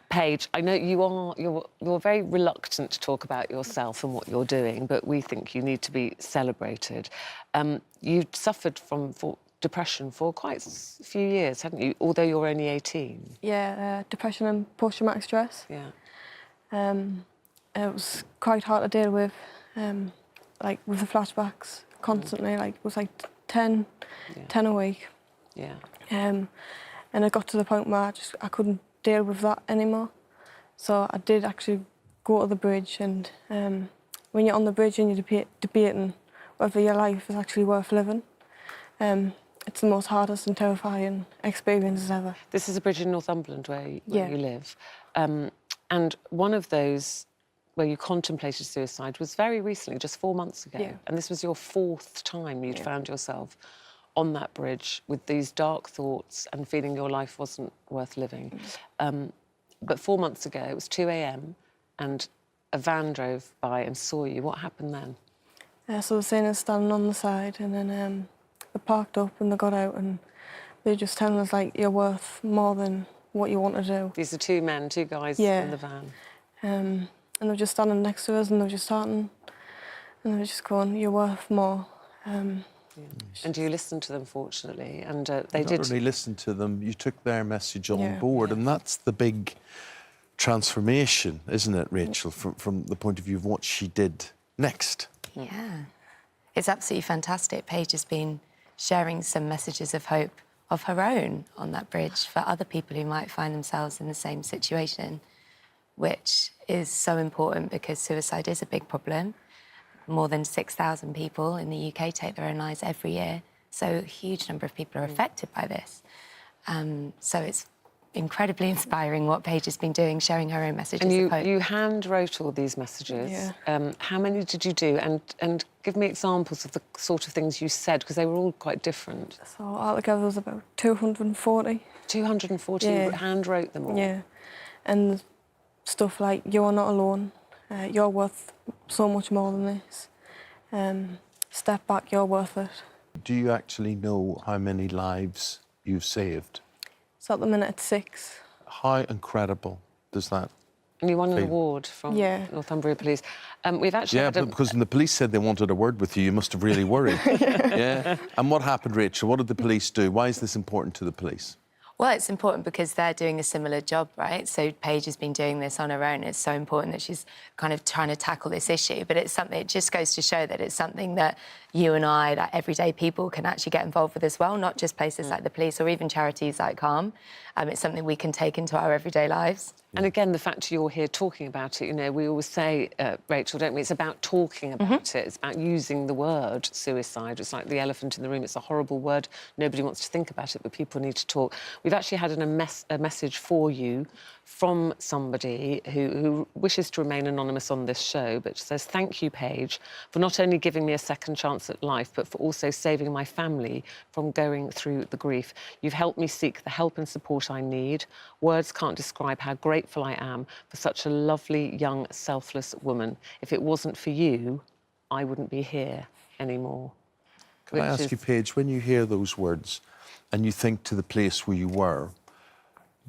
Paige, I know you're very reluctant to talk about yourself and what you're doing, but we think you need to be celebrated. You suffered from depression for quite a few years, hadn't you? Although you're only 18. Yeah, depression and post-traumatic stress. Yeah. It was quite hard to deal with, like with the flashbacks constantly. Like it was like 10 a week. Yeah. And it got to the point where I couldn't deal with that anymore. So I did actually go to the bridge, and when you're on the bridge and you're debating whether your life is actually worth living, it's the most hardest and terrifying experiences ever. This is a bridge in Northumberland where you live. And one of those where you contemplated suicide was very recently, just 4 months ago. Yeah. And this was your 4th time you'd found yourself on that bridge with these dark thoughts and feeling your life wasn't worth living. But 4 months ago, it was 2 a.m. and a van drove by and saw you. What happened then? So the seen standing on the side, and then they parked up and they got out, and they were just telling us, like, you're worth more than what you want to do. These are 2 men, 2 guys in the van. And they were just standing next to us, and they were just starting, and they were just going, you're worth more. And you listened to them, fortunately, and they did. Not only listened to them, you took their message on board, Yeah. and that's the big transformation, isn't it, Rachel, from the point of view of what she did next? Yeah. It's absolutely fantastic. Paige has been sharing some messages of hope of her own on that bridge for other people who might find themselves in the same situation, which is so important because suicide is a big problem. More than 6,000 people in the UK take their own lives every year, so a huge number of people are affected by this. So it's incredibly inspiring what Paige has been doing, sharing her own messages of hope. And you hand-wrote all these messages. Yeah. How many did you do? And give me examples of the sort of things you said, because they were all quite different. So altogether there was about 240. 240, you hand-wrote them all? Yeah. And stuff like, you're not alone, you're worth so much more than this. Step back, you're worth it. Do you actually know how many lives you've saved? So at the minute it's 6. How incredible does that And you won an feel? award from Northumbria Police. We've actually Yeah, because when the police said they wanted a word with you, you must have really worried. Yeah. And what happened, Rachel? What did the police do? Why is this important to the police? Well, it's important because they're doing a similar job, right? So Paige has been doing this on her own. It's so important that she's kind of trying to tackle this issue. But it's something, it just goes to show that it's something that you and I, like everyday people, can actually get involved with as well, not just places like the police or even charities like Calm. It's something we can take into our everyday lives. And again, the fact you're here talking about it, you know, we always say, Rachel, don't we, it's about talking about it. It's about using the word suicide. It's like the elephant in the room. It's a horrible word. Nobody wants to think about it, but people need to talk. We've actually had a message for you from somebody who wishes to remain anonymous on this show, but says, thank you, Paige, for not only giving me a second chance at life, but for also saving my family from going through the grief. You've helped me seek the help and support I need. Words can't describe how grateful I am for such a lovely, young, selfless woman. If it wasn't for you, I wouldn't be here anymore. Can I ask you, Paige, when you hear those words and you think to the place where you were,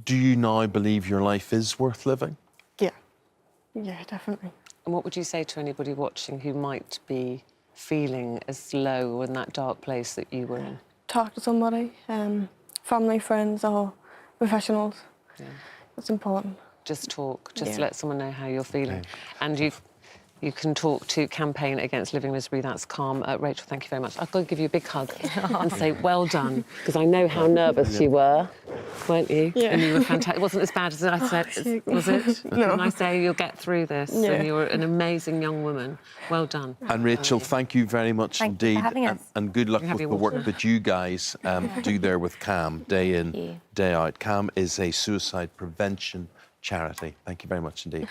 do you now believe your life is worth living? Yeah. Yeah, definitely. And what would you say to anybody watching who might be feeling as low in that dark place that you were in? Talk to somebody, family, friends or professionals. Yeah. It's important. Just talk, just let someone know how you're feeling. And you can talk to Campaign Against Living Misery, that's Calm. Rachel, thank you very much. I've got to give you a big hug and say, well done, because I know how nervous you were, weren't you? Yeah. And you were fantastic. It wasn't as bad as I said, was it? No. Didn't I say you'll get through this? Yeah. And you're an amazing young woman. Well done. And Rachel, thank you very much indeed. Thank you for having us. And good luck with the work that you guys do there with CAM, day in, day out. CAM is a suicide prevention charity. Thank you very much indeed.